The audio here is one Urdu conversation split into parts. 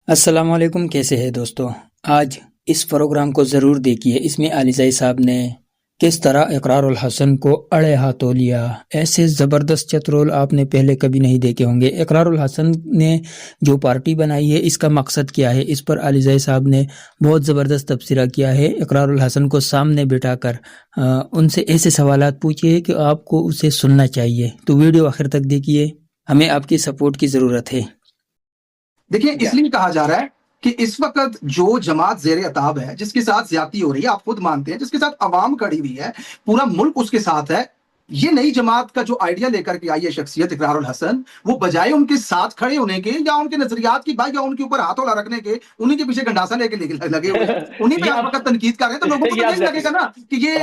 السلام علیکم، کیسے ہیں دوستو؟ آج اس پروگرام کو ضرور دیکھیے۔ اس میں علی زئی صاحب نے کس طرح اقرار الحسن کو اڑے ہاتھوں لیا۔ ایسے زبردست چترول آپ نے پہلے کبھی نہیں دیکھے ہوں گے۔ اقرار الحسن نے جو پارٹی بنائی ہے، اس کا مقصد کیا ہے، اس پر علی زئی صاحب نے بہت زبردست تبصرہ کیا ہے۔ اقرار الحسن کو سامنے بٹھا کر ان سے ایسے سوالات پوچھئے کہ آپ کو اسے سننا چاہیے۔ تو ویڈیو آخر تک دیکھیے، ہمیں آپ کی سپورٹ کی ضرورت ہے۔ دیکھیں، اس لیے کہا جا رہا ہے کہ اس وقت جو جماعت زیر عتاب ہے، جس کے ساتھ زیادتی ہو رہی ہے، آپ خود مانتے ہیں، جس کے ساتھ عوام کھڑی ہوئی ہے، پورا ملک اس کے ساتھ ہے، یہ نئی جماعت کا جو آئیڈیا لے کر کے آئی ہے شخصیت اقرار الحسن، وہ بجائے ان کے ساتھ کھڑے ہونے کے یا ان کے نظریات کی بات یا ان کے اوپر ہاتھ اولا رکھنے کے، انہیں کے پیچھے گنڈاسا لے کے لگے ہوئے ہیں، انہیں پہ آپ وقت تنقید کر رہے ہیں، تو لوگوں کو تو یہی لگے گا نا کہ یہ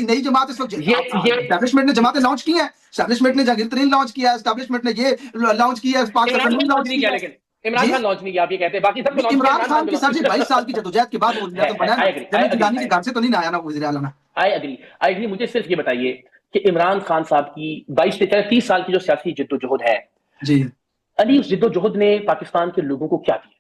نئی جماعت اس وقت اسٹیبلشمنٹ نے جماعتیں لانچ کی ہیں، اسٹیبلشمنٹ نے جاگیر ترین لانچ کیا ہے، اسٹیبلشمنٹ نے یہ لانچ کیا ہے، پاک سرزمین لانچ کیا ہے، عمران خان لانچ نہیں کیا، آپ یہ کہتے ہیں باقی سب عمران خان کی سر جی 22 سال کی جدوجہد کے بعد وزیر اعظم بنا ہے، جنرل گیلانی کے گھر سے تو نہیں آیا نا وزیر اعلیٰ نا۔ آئی اگری، مجھے صرف یہ بتائیے کہ عمران خان صاحب کی 22 سے 30 سال کی جو سیاسی جدوجہد ہے جی، علی، اس جدوجہد نے پاکستان کے لوگوں کو کیا دیا؟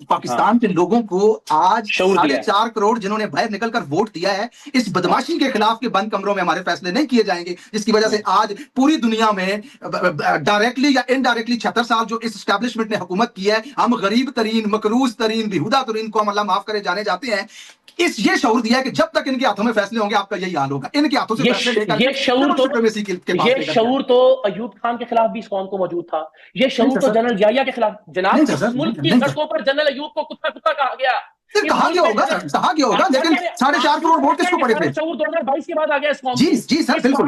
پاکستان کے لوگوں کو آج 4.5 کروڑ جنہوں نے باہر نکل کر ووٹ دیا ہے، اس بدماشی کے خلاف کے بند کمروں میں ہمارے فیصلے نہیں کیے جائیں گے، جس کی وجہ سے آج پوری دنیا میں ڈائریکٹلی یا انڈائریکٹلی 76 سال جو اس اسٹیبلشمنٹ نے حکومت کی ہے، ہم غریب ترین، مکروز ترین، بیہودہ ترین قوم، اللہ معاف کرے، جانے جاتے ہیں۔ یہ شعور دیا کہ جب تک ان کے ہاتھوں میں فیصلے ہوں گے آپ کا یہی حال ہوگا، ان کے ہاتھوں سے فیصلے لے کر یہ شعور تو ایوب خان کے خلاف بھی اس قوم کو موجود تھا، یہ شعور تو جنرل ضیاء کے خلاف، جناب ملک کی سڑکوں پر جنرل ایوب کو کتا کہا گیا، کہا کیا ہوگا، لیکن 4.5 کروڑ ووٹ کس کو پڑے تھے؟ شعور 2022 کے بعد آ گیا اس قوم جی سر، بالکل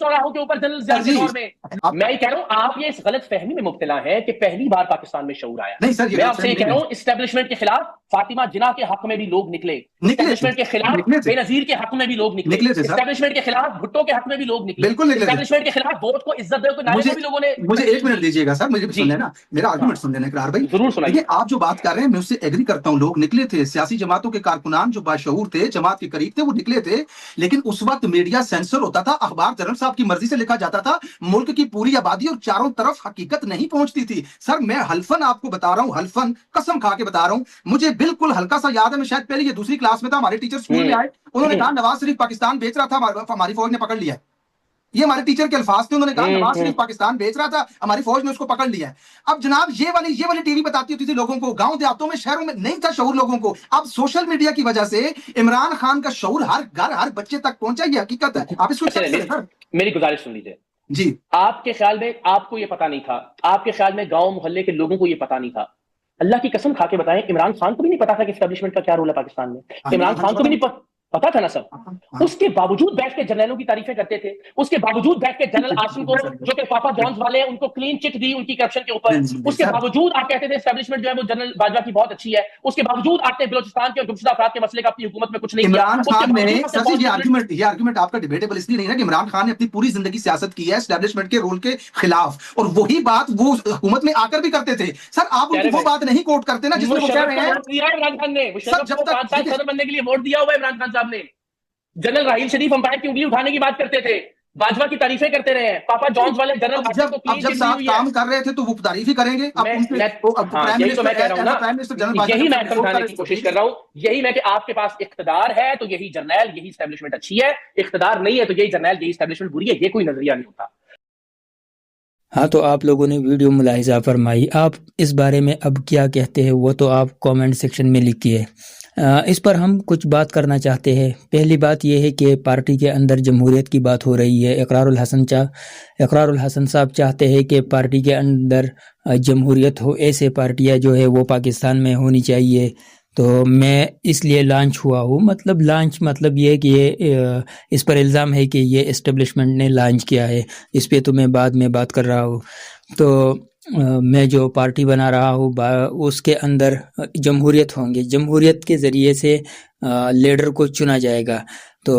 چوراہوں کے اوپر جنرل ضیاء کے دور میں۔ میں یہ کہہ رہا ہوں، آپ یہ اس غلط فہمی میں مبتلا ہیں کہ پہلی بار پاکستان میں شعور آیا۔ میں آپ سے یہ کہہ رہا ہوں، اسٹیبلشمنٹ کے خلاف فاطمہ جناح کے حق میں بھی لوگ نکلے، اسٹیبلشمنٹ کے خلاف بے نظیر کے حق میں بھی لوگ نکلے، اسٹیبلشمنٹ کے خلاف بھٹو کے حق میں بھی لوگ نکلے، اسٹیبلشمنٹ کے خلاف ووٹ کو عزت دے بھی لوگوں نے۔ مجھے 1 منٹ دیجیے گا سر، مجھے سن لینا، میرا آرگومنٹ سن لینا اقرار بھائی، ضرور سنائیے۔ آپ جو بات کر رہے ہیں میں اس سے ایگری کرتا ہوں، لوگ نکلے تھے، سیاسی جماعتوں کے کارکنان جو باشعور تھے، جماعت کے قریب تھے، وہ نکلے تھے، لیکن اس وقت میڈیا سینسر ہوتا تھا، اخبار جنرل صاحب کی مرضی سے لکھا جاتا تھا، ملک کی پوری آبادی اور چاروں طرف حقیقت نہیں پہنچتی تھی۔ سر میں حلفن آپ کو بتا رہا ہوں، حلفن قسم کھا کے بتا رہا ہوں، مجھے بالکل ہلکا سا یاد ہے، میں شاید پہلے یہ دوسری کلاس میں تھا، ہمارے ٹیچر اسکول میں آئے، انہوں نے کہا نواز شریف پاکستان بیچ رہا تھا، ہماری فوج نے پکڑ لیا ہے۔ یہ ہمارے ٹیچر کے الفاظ تھے، انہوں نے کہا نواز شریف پاکستان بیچ رہا تھا، ہماری فوج نے اس کو پکڑ لیا ہے۔ اب جناب یہ والی ٹی وی بتاتی ہوتی تھی لوگوں کو، گاؤں دیہاتوں میں، شہروں میں نہیں تھا شعور لوگوں کو۔ اب سوشل میڈیا کی وجہ سے عمران خان کا شعور ہر گھر، ہر بچے تک پہنچا، یہ حقیقت ہے۔ آپ اس کو میری گزارش سن لیجیے جی، آپ کے خیال میں آپ کو یہ پتا نہیں تھا، آپ کے خیال میں گاؤں محلے کے لوگوں کو یہ پتا نہیں تھا، اللہ کی قسم کھا کے بتائیں، عمران خان کو بھی نہیں پتا تھا کہ اسٹیبلشمنٹ کا کیا رول ہے پاکستان میں، عمران خان کو بھی نہیں پتا تھا نا سب، اس کے باوجود بیٹھ کے جنرلوں کی تعریفیں کرتے تھے، اس کے باوجود بیٹھ کے جنرل آسم کو جو کہ پاپا جونز والے ہیں ان کو کلین چٹ دی ان کی کرپشن کے اوپر، اس کے باوجود آپ کہتے تھے اسٹیبلشمنٹ جو ہے وہ جنرل باجوہ کی بہت اچھی ہے، اس کے باوجود آپ نے بلوچستان کے اور گمشدہ افراد کے مسئلے کا اپنی حکومت میں کچھ نہیں کیا۔ عمران خان نے یہ آرگومنٹ آپ کا ڈیبیٹیبل اس لیے نہیں ہے کہ عمران خان نے اپنی پوری زندگی سیاست کی ہے اسٹیبلشمنٹ کے رول کے خلاف، اور وہی بات وہ حکومت میں آ کر بھی کرتے تھے۔ سر آپ ان کی وہ بات نہیں کوٹ کرتے نا جس میں وہ کہہ رہے ہیں عمران خان نے صدر بننے کے لیے ووٹ دیا ہوا ہے عمران خان صاحب نے، جنرل راحیل شریف امپائر کی انگلی اٹھانے کی بات کرتے تھے، باجوہ کی تعریفیں کرتے رہے ہیں، پاپا جونز والے جنرل اب جب ساتھ کام کر رہے تھے تو وہ تعریف ہی کریں گے۔ یہی تو میں کہہ رہا ہوں نا، یہی میں سمجھانے کی کوشش کر رہا ہوں، یہی میں کہ آپ کے پاس اقتدار ہے تو یہی جرنیل، یہی اسٹیبلشمنٹ اچھی ہے، اقتدار نہیں ہے تو یہی جرنیل، یہی اسٹیبلشمنٹ بری ہے، یہ کوئی نظریہ نہیں ہوتا۔ ہاں، تو آپ لوگوں نے ویڈیو ملاحظہ فرمائی، آپ اس بارے میں اب کیا کہتے ہیں وہ تو آپ کومنٹ سیکشن میں لکھیے۔ اس پر ہم کچھ بات کرنا چاہتے ہیں۔ پہلی بات یہ ہے کہ پارٹی کے اندر جمہوریت کی بات ہو رہی ہے، اقرار الحسن صاحب چاہتے ہیں کہ پارٹی کے اندر جمہوریت ہو، ایسے پارٹیاں جو ہے وہ پاکستان میں ہونی چاہیے، تو میں اس لیے لانچ ہوا ہوں۔ مطلب یہ ہے کہ یہ اس پر الزام ہے کہ یہ اسٹیبلشمنٹ نے لانچ کیا ہے، اس پہ تو میں بعد میں بات کر رہا ہوں۔ تو میں جو پارٹی بنا رہا ہوں اس کے اندر جمہوریت ہوں گے، جمہوریت کے ذریعے سے لیڈر کو چنا جائے گا۔ تو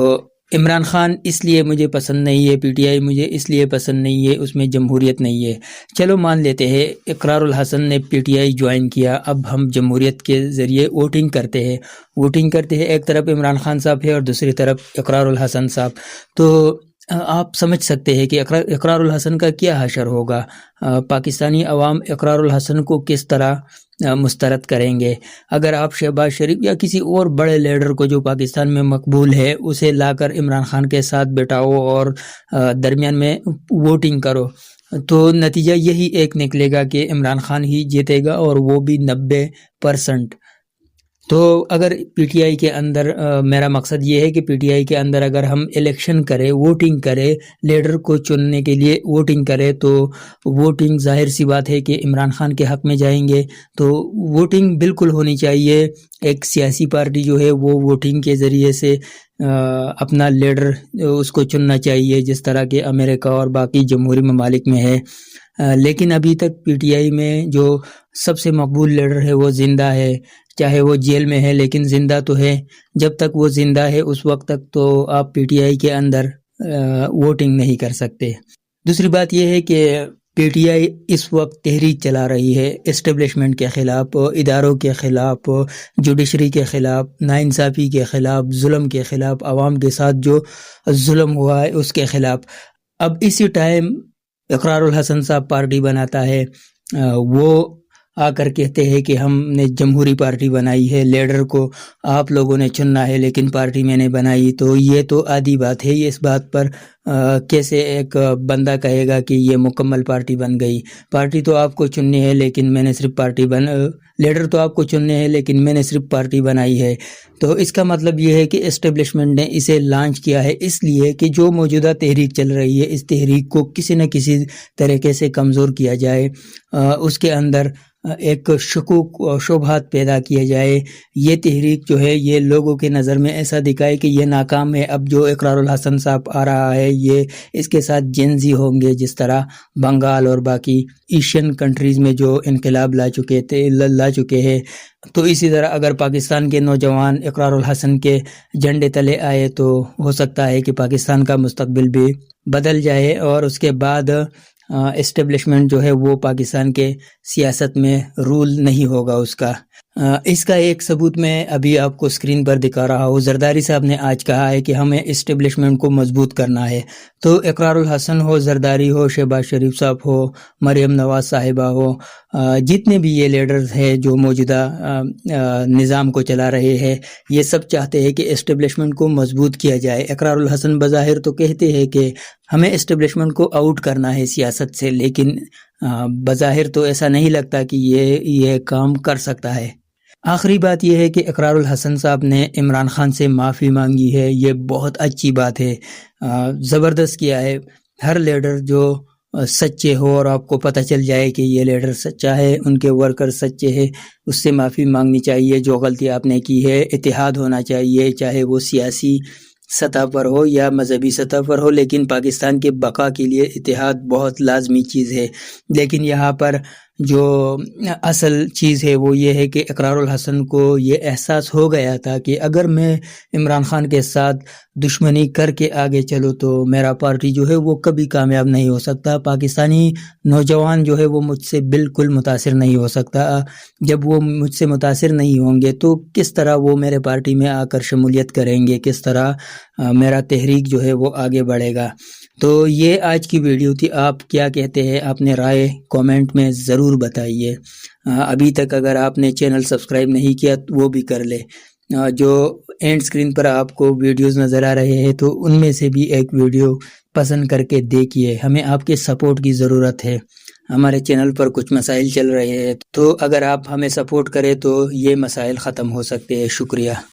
عمران خان اس لیے مجھے پسند نہیں ہے، پی ٹی آئی مجھے اس لیے پسند نہیں ہے، اس میں جمہوریت نہیں ہے۔ چلو مان لیتے ہیں اقرار الحسن نے پی ٹی آئی جوائن کیا، اب ہم جمہوریت کے ذریعے ووٹنگ کرتے ہیں، ایک طرف عمران خان صاحب ہے اور دوسری طرف اقرار الحسن صاحب۔ تو آپ سمجھ سکتے ہیں کہ اقرار الحسن کا کیا حشر ہوگا، پاکستانی عوام اقرار الحسن کو کس طرح مسترد کریں گے۔ اگر آپ شہباز شریف یا کسی اور بڑے لیڈر کو جو پاکستان میں مقبول ہے اسے لا کر عمران خان کے ساتھ بٹھاؤ اور درمیان میں ووٹنگ کرو تو نتیجہ یہی ایک نکلے گا کہ عمران خان ہی جیتے گا، اور وہ بھی 90%۔ تو اگر پی ٹی آئی کے اندر میرا مقصد یہ ہے کہ پی ٹی آئی کے اندر اگر ہم الیکشن کریں، ووٹنگ کریں، لیڈر کو چننے کے لیے ووٹنگ کریں، تو ووٹنگ ظاہر سی بات ہے کہ عمران خان کے حق میں جائیں گے۔ تو ووٹنگ بالکل ہونی چاہیے، ایک سیاسی پارٹی جو ہے وہ ووٹنگ کے ذریعے سے اپنا لیڈر اس کو چننا چاہیے، جس طرح کہ امریکہ اور باقی جمہوری ممالک میں ہے۔ لیکن ابھی تک پی ٹی آئی میں جو سب سے مقبول لیڈر ہے وہ زندہ ہے، چاہے وہ جیل میں ہے لیکن زندہ تو ہے۔ جب تک وہ زندہ ہے اس وقت تک تو آپ پی ٹی آئی کے اندر ووٹنگ نہیں کر سکتے۔ دوسری بات یہ ہے کہ پی ٹی آئی اس وقت تحریک چلا رہی ہے اسٹیبلشمنٹ کے خلاف، اداروں کے خلاف، جوڈیشری کے خلاف، ناانصافی کے خلاف، ظلم کے خلاف، عوام کے ساتھ جو ظلم ہوا ہے اس کے خلاف۔ اب اسی ٹائم اقرار الحسن صاحب پارٹی بناتا ہے، وہ آ کر کہتے ہیں کہ ہم نے جمہوری پارٹی بنائی ہے، لیڈر کو آپ لوگوں نے چننا ہے لیکن پارٹی میں نے بنائی۔ تو یہ تو آدھی بات ہے، یہ اس بات پر کیسے ایک بندہ کہے گا کہ یہ مکمل پارٹی بن گئی؟ پارٹی تو آپ کو چننی ہے لیکن میں نے صرف لیڈر تو آپ کو چننے ہیں لیکن میں نے صرف پارٹی بنائی ہے۔ تو اس کا مطلب یہ ہے کہ اسٹیبلشمنٹ نے اسے لانچ کیا ہے اس لیے کہ جو موجودہ تحریک چل رہی ہے اس تحریک کو کسی نہ کسی طریقے سے کمزور کیا جائے، اس کے اندر ایک شکوک و شبہات پیدا کیا جائے۔ یہ تحریک جو ہے یہ لوگوں کے نظر میں ایسا دکھائے کہ یہ ناکام ہے، اب جو اقرار الحسن صاحب آ رہا ہے یہ اس کے ساتھ جنزی ہوں گے، جس طرح بنگال اور باقی ایشین کنٹریز میں جو انقلاب لا چکے ہیں۔ تو اسی طرح اگر پاکستان کے نوجوان اقرار الحسن کے جھنڈے تلے آئے تو ہو سکتا ہے کہ پاکستان کا مستقبل بھی بدل جائے، اور اس کے بعد اسٹیبلشمنٹ جو ہے وہ پاکستان کے سیاست میں رول نہیں ہوگا اس کا۔ اس کا ایک ثبوت میں ابھی آپ کو اسکرین پر دکھا رہا ہوں۔ زرداری صاحب نے آج کہا ہے کہ ہمیں اسٹیبلشمنٹ کو مضبوط کرنا ہے۔ تو اقرار الحسن ہو، زرداری ہو، شہباز شریف صاحب ہو، مریم نواز صاحبہ ہو، جتنے بھی یہ لیڈرز ہیں جو موجودہ نظام کو چلا رہے ہیں، یہ سب چاہتے ہیں کہ اسٹیبلشمنٹ کو مضبوط کیا جائے۔ اقرار الحسن بظاہر تو کہتے ہیں کہ ہمیں اسٹیبلشمنٹ کو آؤٹ کرنا ہے سیاست سے، لیکن بظاہر تو ایسا نہیں لگتا کہ یہ کام کر سکتا ہے۔ آخری بات یہ ہے کہ اقرار الحسن صاحب نے عمران خان سے معافی مانگی ہے، یہ بہت اچھی بات ہے، زبردست کیا ہے۔ ہر لیڈر جو سچے ہو اور آپ کو پتہ چل جائے کہ یہ لیڈر سچا ہے، ان کے ورکر سچے ہیں، اس سے معافی مانگنی چاہیے۔ جو غلطی آپ نے کی ہے، اتحاد ہونا چاہیے، چاہے وہ سیاسی سطح پر ہو یا مذہبی سطح پر ہو، لیکن پاکستان کے بقا کے لیے اتحاد بہت لازمی چیز ہے۔ لیکن یہاں پر جو اصل چیز ہے وہ یہ ہے کہ اقرار الحسن کو یہ احساس ہو گیا تھا کہ اگر میں عمران خان کے ساتھ دشمنی کر کے آگے چلوں تو میرا پارٹی جو ہے وہ کبھی کامیاب نہیں ہو سکتا، پاکستانی نوجوان جو ہے وہ مجھ سے بالکل متاثر نہیں ہو سکتا۔ جب وہ مجھ سے متاثر نہیں ہوں گے تو کس طرح وہ میرے پارٹی میں آ کر شمولیت کریں گے، کس طرح میرا تحریک جو ہے وہ آگے بڑھے گا۔ تو یہ آج کی ویڈیو تھی۔ آپ کیا کہتے ہیں؟ اپنے رائے کومنٹ میں ضرور بتائیے۔ ابھی تک اگر آپ نے چینل سبسکرائب نہیں کیا تو وہ بھی کر لے۔ جو اینڈ سکرین پر آپ کو ویڈیوز نظر آ رہے ہیں تو ان میں سے بھی ایک ویڈیو پسند کر کے دیکھیے، ہمیں آپ کے سپورٹ کی ضرورت ہے۔ ہمارے چینل پر کچھ مسائل چل رہے ہیں، تو اگر آپ ہمیں سپورٹ کریں تو یہ مسائل ختم ہو سکتے ہیں۔ شکریہ۔